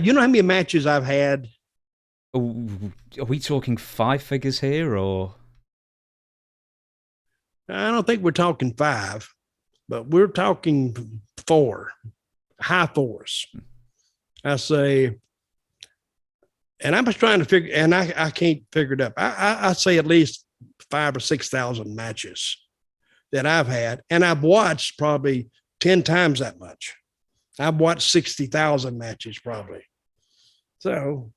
You know how many matches I've had? Oh, are we talking five figures here, or I don't think we're talking five, but we're talking four, high fours. I say, and I was trying to figure, and I can't figure it up. I say at least 5 or 6 thousand matches that I've had, and I've watched probably 10 times that much. I've watched 60,000 matches probably. So,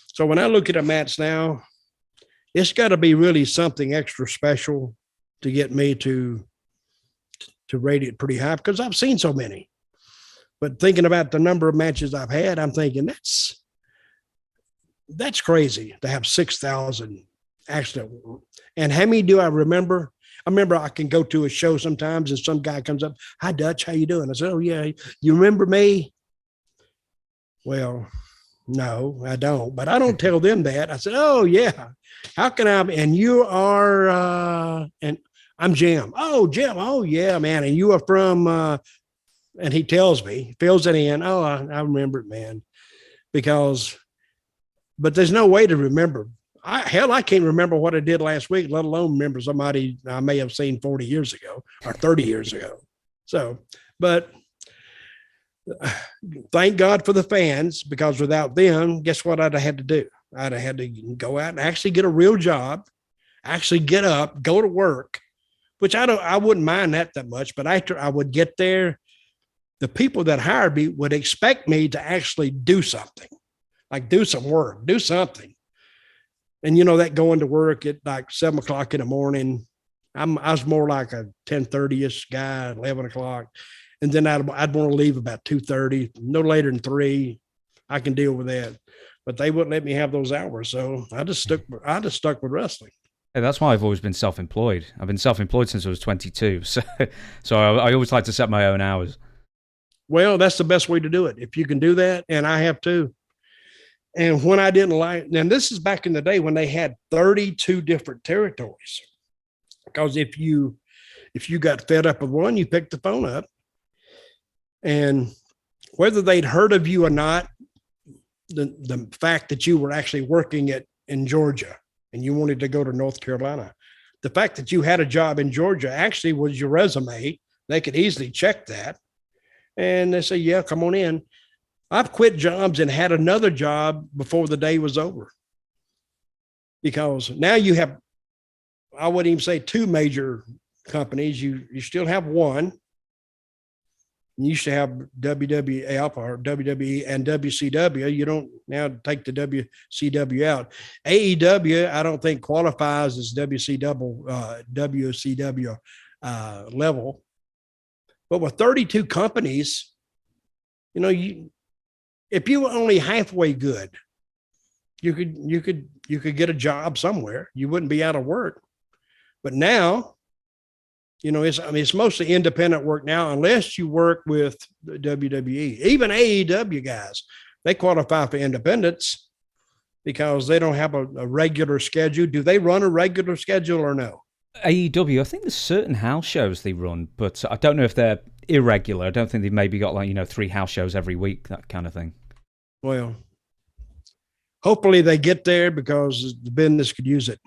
so when I look at a match now, it's got to be really something extra special to get me to rate it pretty high because I've seen so many. But thinking about the number of matches I've had, I'm thinking that's crazy to have 6,000 accident. And how many do I remember? I remember I can go to a show sometimes and some guy comes up, "Hi Dutch, how you doing?" I said, "Oh yeah, you remember me?" Well, no, I don't. But I don't tell them that. I said, "Oh yeah, how can I?" And you are, and I'm Jim. "Oh Jim, oh yeah, man." And you are from, and he tells me, fills it in. "Oh, I remember it, man," because but there's no way to remember. I can't remember what I did last week, let alone remember somebody I may have seen 40 years ago or 30 years ago. So, but thank God for the fans because without them, guess what I'd have had to do? I'd have had to go out and actually get a real job, actually get up, go to work, which I wouldn't mind that much. But after I would get there, the people that hired me would expect me to actually do something, like do some work, do something. And you know that going to work at like 7 o'clock in the morning, I was more like a 10:30ish guy, 11 o'clock, and then I'd want to leave about 2:30, no later than 3. I can deal with that, but they wouldn't let me have those hours, so I just stuck with wrestling. hey, that's why I've always been self-employed. I've been self-employed since I was 22, so I always like to set my own hours. Well, that's the best way to do it if you can do that, and I have too. And when I didn't like, and this is back in the day when they had 32 different territories. Because if you got fed up with one, you picked the phone up, and whether they'd heard of you or not, the fact that you were actually working at in Georgia and you wanted to go to North Carolina, the fact that you had a job in Georgia actually was your resume. They could easily check that, and they say, "Yeah, come on in." I've quit jobs and had another job before the day was over because now you have, I wouldn't even say two major companies. You still have one. You used to have WWF or WWE and WCW. You don't now take the WCW out. AEW, I don't think qualifies as WCW level. But with 32 companies, if you were only halfway good, you could get a job somewhere. You wouldn't be out of work. But now, it's mostly independent work now, unless you work with the WWE. Even AEW guys, they qualify for independence because they don't have a regular schedule. Do they run a regular schedule or no? AEW, I think there's certain house shows they run, but I don't know if they're irregular. I don't think they've maybe got like, three house shows every week, that kind of thing. Well, hopefully they get there because the business could use it.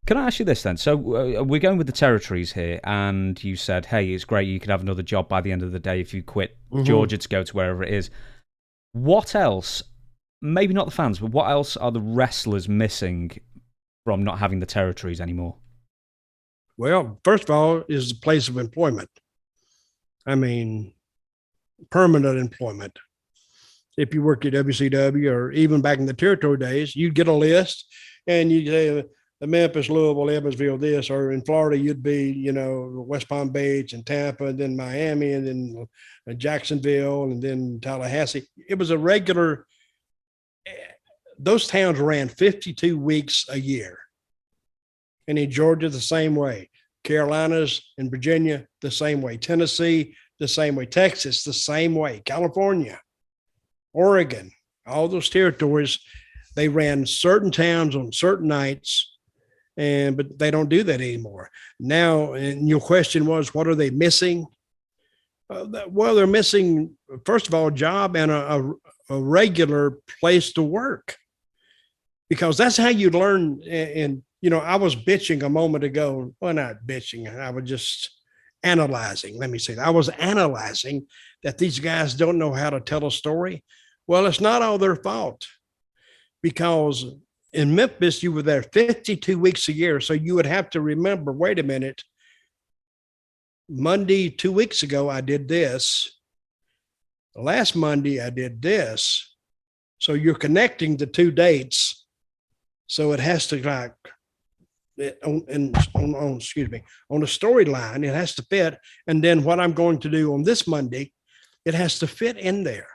Can I ask you this then? So we're going with the territories here, and you said, hey, it's great you could have another job by the end of the day if you quit Mm-hmm. Georgia to go to wherever it is. What else, maybe not the fans, but what else are the wrestlers missing from not having the territories anymore? Well, first of all, is the place of employment. I mean, permanent employment. If you worked at WCW or even back in the territory days, you'd get a list and you'd say the Memphis, Louisville, Evansville, this, or in Florida, you'd be, West Palm Beach and Tampa, and then Miami, and then Jacksonville, and then Tallahassee. It was a regular, those towns ran 52 weeks a year. And in Georgia, the same way. Carolinas and Virginia, the same way. Tennessee, the same way. Texas, the same way. California, Oregon, all those territories, they ran certain towns on certain nights, but they don't do that anymore. Now, and your question was, what are they missing? Well, they're missing, first of all, a job and a regular place to work, because that's how you learn. And, you know, I was bitching a moment ago. Well, not bitching. I was just analyzing. Let me say that. I was analyzing that these guys don't know how to tell a story. Well, it's not all their fault, because in Memphis, you were there 52 weeks a year. So you would have to remember, wait a minute, Monday, 2 weeks ago, I did this. Last Monday, I did this. So you're connecting the two dates. So it has to like, on the storyline, it has to fit. And then what I'm going to do on this Monday, it has to fit in there.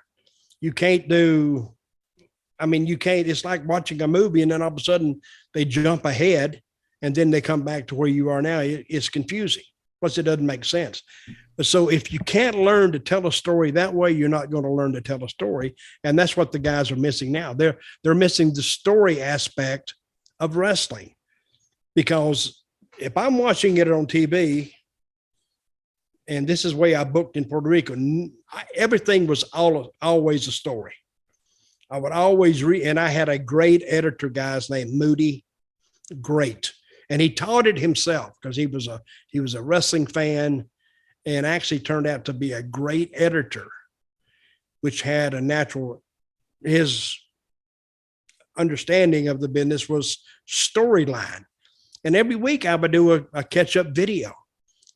You can't do, I mean, you can't, it's like watching a movie and then all of a sudden they jump ahead and then they come back to where you are now. It's confusing. Plus, it doesn't make sense. But so if you can't learn to tell a story that way, you're not going to learn to tell a story. And that's what the guys are missing now. They're missing the story aspect of wrestling. Because if I'm watching it on TV, and this is the way I booked in Puerto Rico, everything was always a story. I would always read, and I had a great editor, guys named Moody, great. And he taught it himself because he was a wrestling fan and actually turned out to be a great editor, which had his understanding of the business was storyline. And every week I would do a catch-up video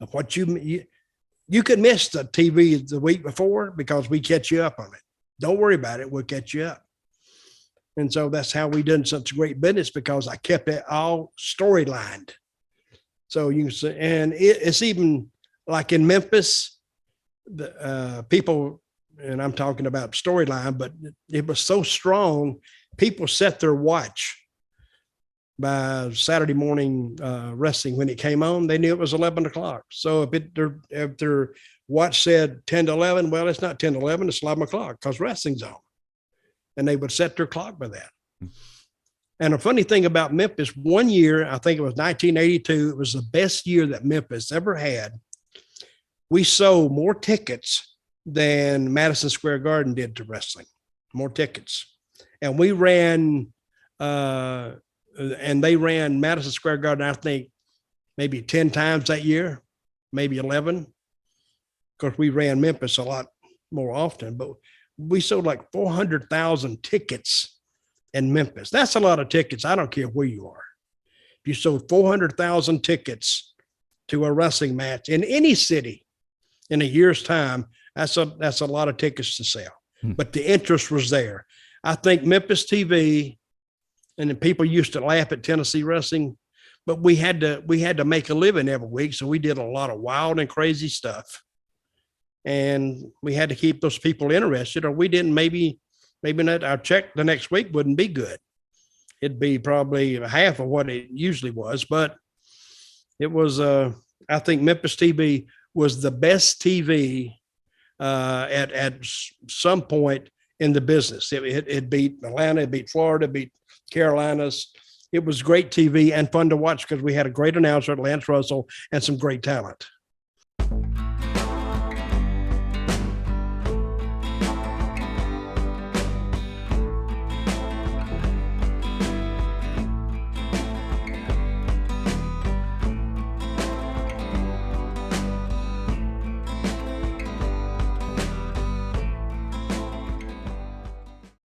of what you could miss the TV the week before because we catch you up on it. Don't worry about it. We'll catch you up. And so that's how we done such great business, because I kept it all storylined. So you can see, and it's even like in Memphis, the people, and I'm talking about storyline, but it was so strong. People set their watch by Saturday morning wrestling. When it came on, they knew it was 11 o'clock. So if their watch said 10 to 11, well, it's not 10 to 11, it's 11 o'clock because wrestling's on. And they would set their clock by that. And a funny thing about Memphis, one year, I think it was 1982, it was the best year that Memphis ever had. We sold more tickets than Madison Square Garden did to wrestling, more tickets. And we ran, and they ran Madison Square Garden, I think, maybe 10 times that year, maybe 11. Of course, we ran Memphis a lot more often, but we sold like 400,000 tickets in Memphis. That's a lot of tickets. I don't care where you are. If you sold 400,000 tickets to a wrestling match in any city in a year's time, that's a lot of tickets to sell. But the interest was there. I think Memphis TV, and then people used to laugh at Tennessee wrestling, but we had to make a living every week. So we did a lot of wild and crazy stuff. And we had to keep those people interested, or we didn't, maybe not, our check the next week wouldn't be good. It'd be probably half of what it usually was, but it was, I think Memphis TV was the best TV at some point in the business. It beat Atlanta, it beat Florida, it beat Carolinas. It was great TV and fun to watch because we had a great announcer, Lance Russell, and some great talent.